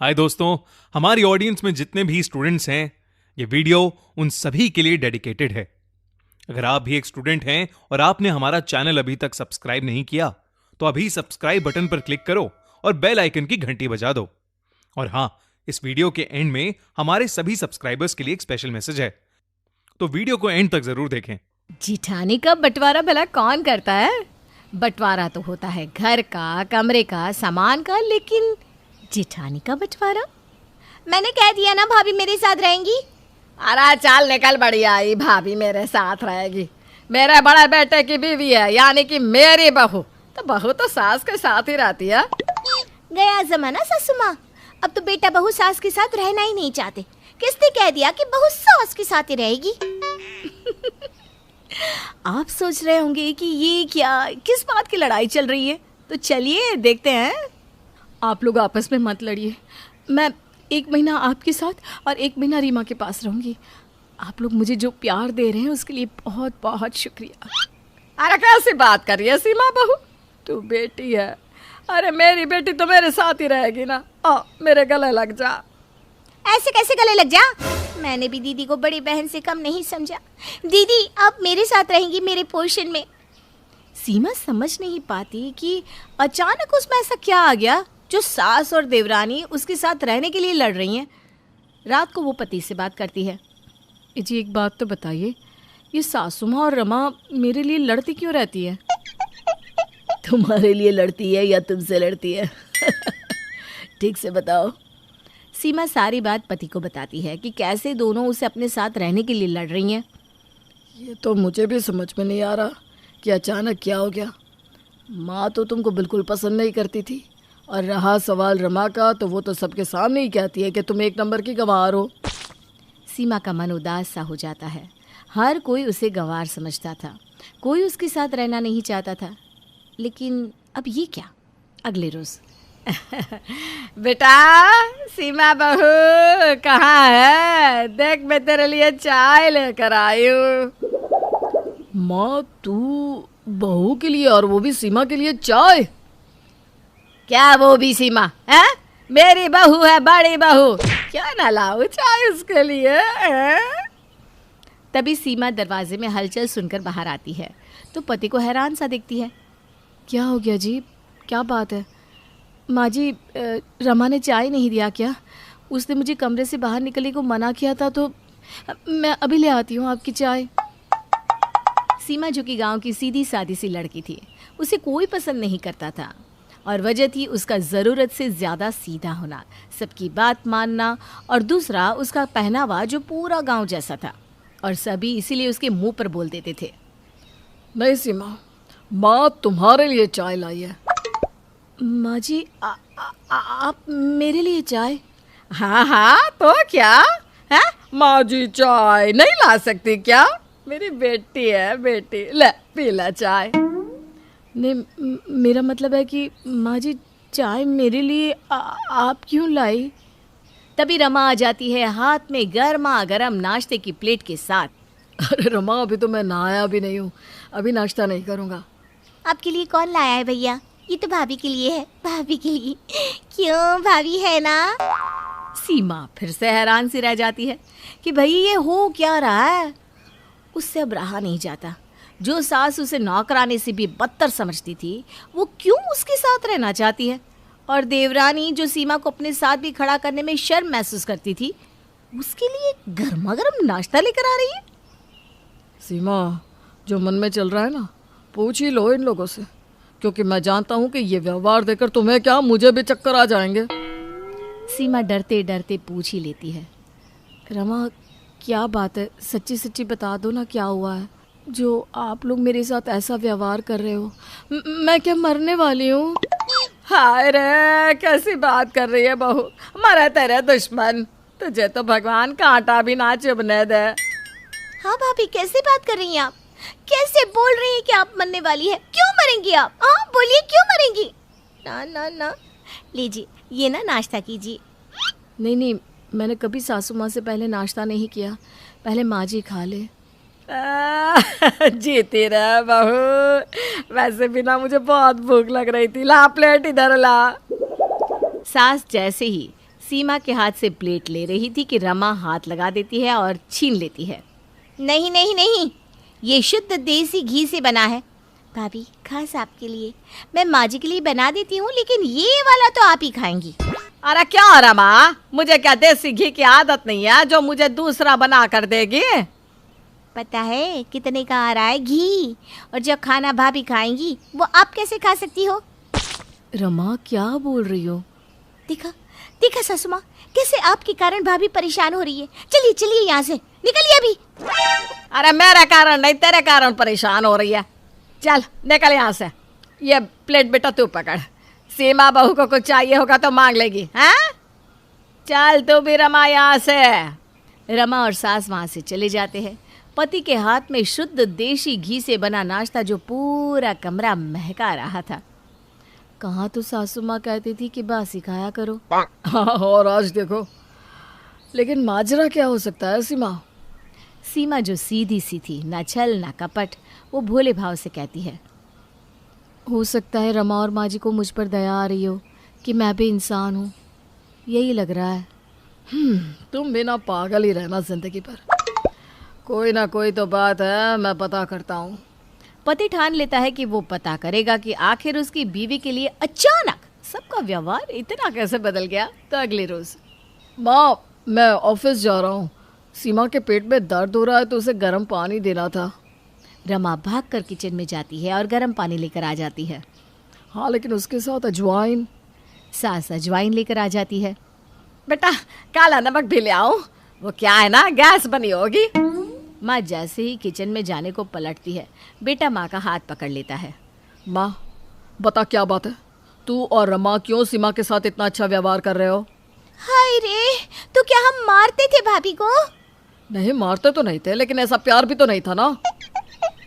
हाय दोस्तों, हमारी ऑडियंस में जितने भी स्टूडेंट्स हैं, ये वीडियो उन सभी के लिए डेडिकेटेड है। अगर आप भी एक स्टूडेंट हैं और आपने हमारा चैनल अभी तक सब्सक्राइब नहीं किया, तो अभी सब्सक्राइब बटन पर क्लिक करो और बेल आइकन की घंटी बजा दो। और हां, इस वीडियो के एंड में हमारे सभी सब्सक्राइबर्स के लिए एक स्पेशल मैसेज है, तो वीडियो को एंड तक जरूर देखें। जिठानी का बंटवारा भला कौन करता है? बंटवारा तो होता है घर का, कमरे का, सामान का, लेकिन जिठानी का बंटवारा? मैंने कह दिया ना भाभी मेरे साथ रहेंगी। अरे चल निकल, बढ़िया आई भाभी मेरे साथ रहेगी। मेरे बड़े बेटे की बीवी है, यानी कि मेरी बहू। तो बहू तो सास के साथ ही रहती है। गया जमाना सासू माँ, अब तो बेटा बहू सास के साथ रहना ही नहीं चाहते। किसने कह दिया कि बहू सास के साथ ही रहेगी? आप सोच रहे होंगे कि ये क्या, किस बात की लड़ाई चल रही है? तो चलिए देखते हैं। आप लोग आपस में मत लड़िए। मैं 1 महीना आपके साथ और 1 महीना रीमा के पास रहूंगी। आप लोग मुझे जो प्यार दे रहे हैं उसके लिए बहुत बहुत शुक्रिया। अरे कैसी बात कर रही है सीमा बहू, तू बेटी है। अरे मेरी बेटी तो मेरे साथ ही रहेगी ना। मेरे गले लग जा। ऐसे कैसे गले लग जा? मैंने भी दीदी को बड़ी बहन से कम नहीं समझा। दीदी आप मेरे साथ रहेंगी मेरे पोर्शन में। सीमा समझ नहीं पाती कि अचानक उसमें ऐसा क्या आ गया जो सास और देवरानी उसके साथ रहने के लिए लड़ रही हैं। रात को वो पति से बात करती है। जी एक बात तो बताइए, ये सासू माँ और रमा मेरे लिए लड़ती क्यों रहती है? तुम्हारे लिए लड़ती है या तुमसे लड़ती है? ठीक से बताओ। सीमा सारी बात पति को बताती है कि कैसे दोनों उसे अपने साथ रहने के लिए लड़ रही हैं। ये तो मुझे भी समझ में नहीं आ रहा कि अचानक क्या हो गया। माँ तो तुमको बिल्कुल पसंद नहीं करती थी, और रहा सवाल रमा का, तो वो तो सबके सामने ही कहती है कि तुम 1 नंबर की गंवार हो। सीमा का मन उदास सा हो जाता है। हर कोई उसे गंवार समझता था, कोई उसके साथ रहना नहीं चाहता था। लेकिन अब ये क्या? अगले रोज़ बेटा सीमा बहू कहाँ है? देख मैं तेरे लिए चाय लेकर आई हूँ। माँ तू बहू के लिए, और वो भी सीमा के लिए चाय? क्या वो भी सीमा है? मेरी बहू है, बड़ी बहू। क्या ना लाऊं चाय उसके लिए? तभी सीमा दरवाजे में हलचल सुनकर बाहर आती है तो पति को हैरान सा देखती है। क्या हो गया जी, क्या बात है? माँ जी, रमा ने चाय नहीं दिया क्या? उसने मुझे कमरे से बाहर निकलने को मना किया था, तो मैं अभी ले आती हूँ आपकी चाय। सीमा जो कि गांव की सीधी सादी सी लड़की थी, उसे कोई पसंद नहीं करता था, और वजह थी उसका ज़रूरत से ज़्यादा सीधा होना, सबकी बात मानना, और दूसरा उसका पहनावा जो पूरा गांव जैसा था, और सभी इसीलिए उसके मुंह पर बोल देते थे। नहीं सीमा, माँ तुम्हारे लिए चाय लाई है। माँ जी आप मेरे लिए चाय? हाँ हाँ तो क्या है? माँ जी चाय नहीं ला सकती क्या? मेरी बेटी है, बेटी ले पी ला चाय। नहीं मेरा मतलब है कि माँ जी चाय मेरे लिए आप क्यों लाई? तभी रमा आ जाती है हाथ में गर्मा गर्म नाश्ते की प्लेट के साथ। अरे रमा, अभी तो मैं नहाया भी नहीं हूँ, अभी नाश्ता नहीं करूँगा। आपके लिए कौन लाया है भैया? ये तो भाभी के लिए है, भाभी के लिए। क्यों, भाभी है ना? सीमा फिर से हैरान सी रह जाती है कि भाई ये हो क्या रहा है। उससे अब रहा नहीं जाता। जो सास उसे नौकरानी से भी बदतर समझती थी, वो क्यों उसके साथ रहना चाहती है? और देवरानी जो सीमा को अपने साथ भी खड़ा करने में शर्म महसूस करती थी, उसके लिए गर्मा गर्म नाश्ता लेकर आ रही है। सीमा, जो मन में चल रहा है ना, पूछ ही लो इन लोगों से, क्योंकि मैं जानता हूँ कि ये व्यवहार देकर तुम्हें क्या, मुझे भी चक्कर आ जाएंगे। सीमा डरते डरते पूछ ही लेती है। रमा क्या बात है? सच्ची सच्ची बता दो ना, क्या हुआ है जो आप लोग मेरे साथ ऐसा व्यवहार कर रहे हो? मैं क्या मरने वाली हूँ? हाय रे, कैसी बात कर रही है बहू। मरे तेरे दुश्मन, तुझे तो भगवान कांटा भी ना चुभने दे। हाँ भाभी, कैसे बात कर रही हैं आप? कैसे बोल रही हैं कि आप मरने वाली है? क्यों मरेंगी आप? हाँ बोलिए, क्यों मरेंगी? ना ना ना, लीजिए ये ना नाश्ता कीजिए। नहीं, मैंने कभी सासू माँ से पहले नाश्ता नहीं किया, पहले माँ जी खा ले। जीती रहे बहू, वैसे भी ना मुझे बहुत भूख लग रही थी। ला प्लेट इधर ला। सास जैसे ही सीमा के हाथ से प्लेट ले रही थी कि रमा हाथ लगा देती है और छीन लेती है। नहीं नहीं नहीं, ये शुद्ध देसी घी से बना है। भाभी खास आपके लिए, मैं माँ जी के लिए बना देती हूँ, लेकिन ये वाला तो आप ही खाएंगी। अरे क्या रमा, मुझे क्या देसी घी की आदत नहीं है जो मुझे दूसरा बना कर देगी? पता है कितने का आ रहा है घी, और जो खाना भाभी खाएंगी वो आप कैसे खा सकती हो? रमा क्या बोल रही हो? देखा देखा सासू माँ, कैसे आपके कारण भाभी परेशान हो रही है। चलिए चलिए यहाँ से निकलिए अभी। अरे मेरे कारण नहीं, तेरे कारण परेशान हो रही है। चल निकल यहाँ से। ये प्लेट बेटा तू पकड़, सीमा बहू को कुछ चाहिए होगा तो मांग लेगी। हाँ चल तू भी रमा यहाँ से। रमा और सास वहाँ से चले जाते हैं। पति के हाथ में शुद्ध देशी घी से बना नाश्ता जो पूरा कमरा महका रहा था। कहाँ तो सासू माँ कहती थी कि बासी खाया करो, और आज देखो। लेकिन माजरा क्या हो सकता है सीमा? सीमा जो सीधी सी थी, ना छल ना कपट, वो भोले भाव से कहती है, हो सकता है रमा और माँ जी को मुझ पर दया आ रही हो कि मैं भी इंसान हूँ, यही लग रहा है। तुम भी ना पागल ही रहना जिंदगी पर। कोई ना कोई तो बात है, मैं पता करता हूँ। पति ठान लेता है कि वो पता करेगा कि आखिर उसकी बीवी के लिए अचानक सबका व्यवहार इतना कैसे बदल गया। तो अगले रोज, माँ मैं ऑफिस जा रहा हूँ, सीमा के पेट में दर्द हो रहा है तो उसे गर्म पानी देना था। रमा भागकर किचन में जाती है और गर्म पानी लेकर आ जाती है। हाँ लेकिन उसके साथ अजवाइन। सास अजवाइन लेकर आ जाती है। बेटा काला नमक भी ले आओ, वो क्या है ना गैस बनी होगी। माँ जैसे ही किचन में जाने को पलटती है, बेटा माँ का हाथ पकड़ लेता है। माँ बता क्या बात है, तू और रमा क्यों सीमा के साथ इतना अच्छा व्यवहार कर रहे हो? हाय रे, तो क्या हम मारते थे भाभी को? नहीं मारते तो नहीं थे, लेकिन ऐसा प्यार भी तो नहीं था ना।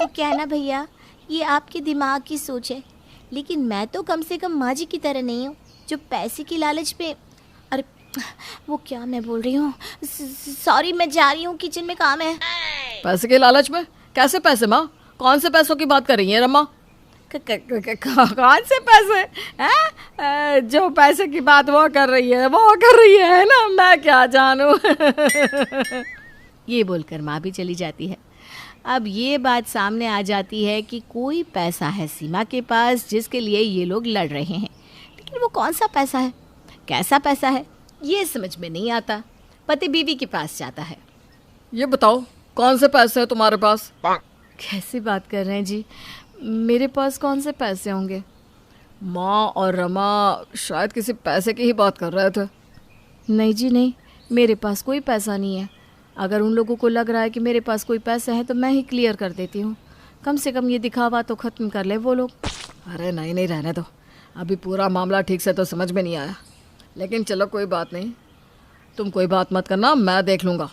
वो क्या ना भैया, ये आपके दिमाग की सोच है, लेकिन मैं तो कम से कम माँ जी की तरह नहीं हूँ जो पैसे की लालच में। अरे वो क्या मैं बोल रही हूँ, सॉरी मैं जा रही हूँ, किचन में काम है। पैसे के लालच में? कैसे पैसे माँ? कौन से पैसों की बात कर रही है रमा? कौन से पैसे हैं? जो पैसे की बात वो कर रही है ना, मैं क्या जानूं। ये बोलकर माँ भी चली जाती है। अब ये बात सामने आ जाती है कि कोई पैसा है सीमा के पास जिसके लिए ये लोग लड़ रहे हैं, लेकिन वो कौन सा पैसा है, कैसा पैसा है, ये समझ में नहीं आता। पति बीवी के पास जाता है। ये बताओ कौन से पैसे हैं तुम्हारे पास? कैसी बात कर रहे हैं जी, मेरे पास कौन से पैसे होंगे? माँ और रमा शायद किसी पैसे की ही बात कर रहे थे। नहीं जी नहीं, मेरे पास कोई पैसा नहीं है। अगर उन लोगों को लग रहा है कि मेरे पास कोई पैसा है तो मैं ही क्लियर कर देती हूँ, कम से कम ये दिखावा तो ख़त्म कर ले वो लोग। अरे नहीं नहीं रहने दो, अभी पूरा मामला ठीक से तो समझ में नहीं आया, लेकिन चलो कोई बात नहीं, तुम कोई बात मत करना, मैं देख लूँगा।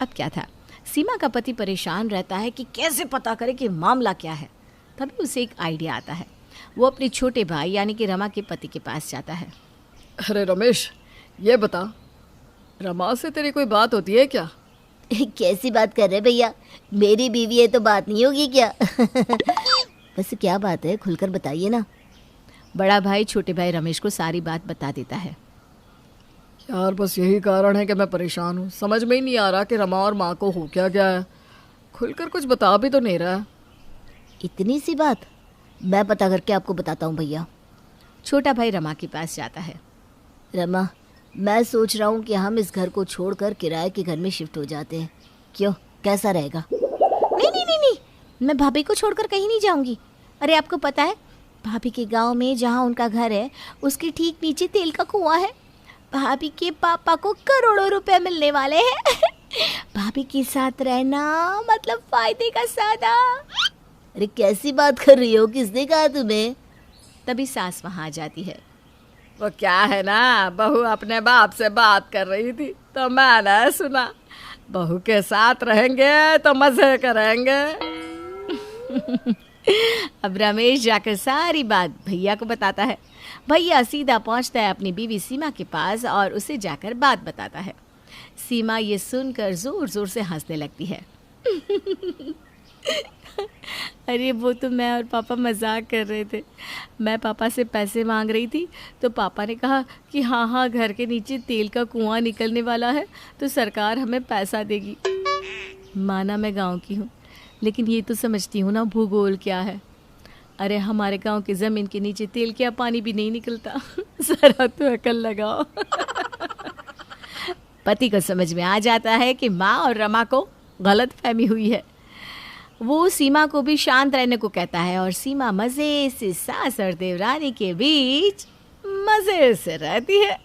अब क्या था, सीमा का पति परेशान रहता है कि कैसे पता करे कि मामला क्या है। तभी उसे एक आइडिया आता है। वो अपने छोटे भाई यानी कि रमा के पति के पास जाता है। अरे रमेश ये बता, रमा से तेरी कोई बात होती है क्या? कैसी बात कर रहे भैया, मेरी बीवी है तो बात नहीं होगी क्या? वैसे क्या बात है, खुलकर बताइए ना। बड़ा भाई छोटे भाई रमेश को सारी बात बता देता है। यार बस यही कारण है कि मैं परेशान हूँ, समझ में ही नहीं आ रहा कि रमा और माँ को हो क्या गया है। खुलकर कुछ बता भी तो नहीं रहा। इतनी सी बात, मैं पता करके आपको बताता हूँ भैया। छोटा भाई रमा के पास जाता है। रमा मैं सोच रहा हूँ कि हम इस घर को छोड़कर किराए के घर में शिफ्ट हो जाते हैं, क्यों, कैसा रहेगा? नहीं नहीं नहीं नहीं, मैं भाभी को छोड़कर कहीं नहीं जाऊँगी। अरे आपको पता है, भाभी के गांव में जहाँ उनका घर है उसके ठीक नीचे तेल का कुआं है। भाभी के पापा को करोड़ों रुपए मिलने वाले हैं। भाभी के साथ रहना मतलब फायदे का सौदा। अरे कैसी बात कर रही हो, किसने कहा तुम्हें? तभी सास वहाँ आ जाती है। वो क्या है ना, बहू अपने बाप से बात कर रही थी तो मैंने सुना, बहू के साथ रहेंगे तो मजे करेंगे। अब रमेश जाकर सारी बात भैया को बताता है। भैया सीधा पहुंचता है अपनी बीवी सीमा के पास और उसे जाकर बात बताता है। सीमा ये सुनकर जोर जोर से हंसने लगती है। अरे वो तो मैं और पापा मजाक कर रहे थे। मैं पापा से पैसे मांग रही थी तो पापा ने कहा कि हाँ हाँ घर के नीचे तेल का कुआं निकलने वाला है तो सरकार हमें पैसा देगी। माना मैं गांव की हूँ, लेकिन ये तो समझती हूँ ना भूगोल क्या है। अरे हमारे गांव की ज़मीन के नीचे तेल क्या पानी भी नहीं निकलता। ज़रा तो अकल लगाओ। पति को समझ में आ जाता है कि माँ और रमा को गलत फहमी हुई है। वो सीमा को भी शांत रहने को कहता है और सीमा मज़े से सास और देवरानी के बीच मज़े से रहती है।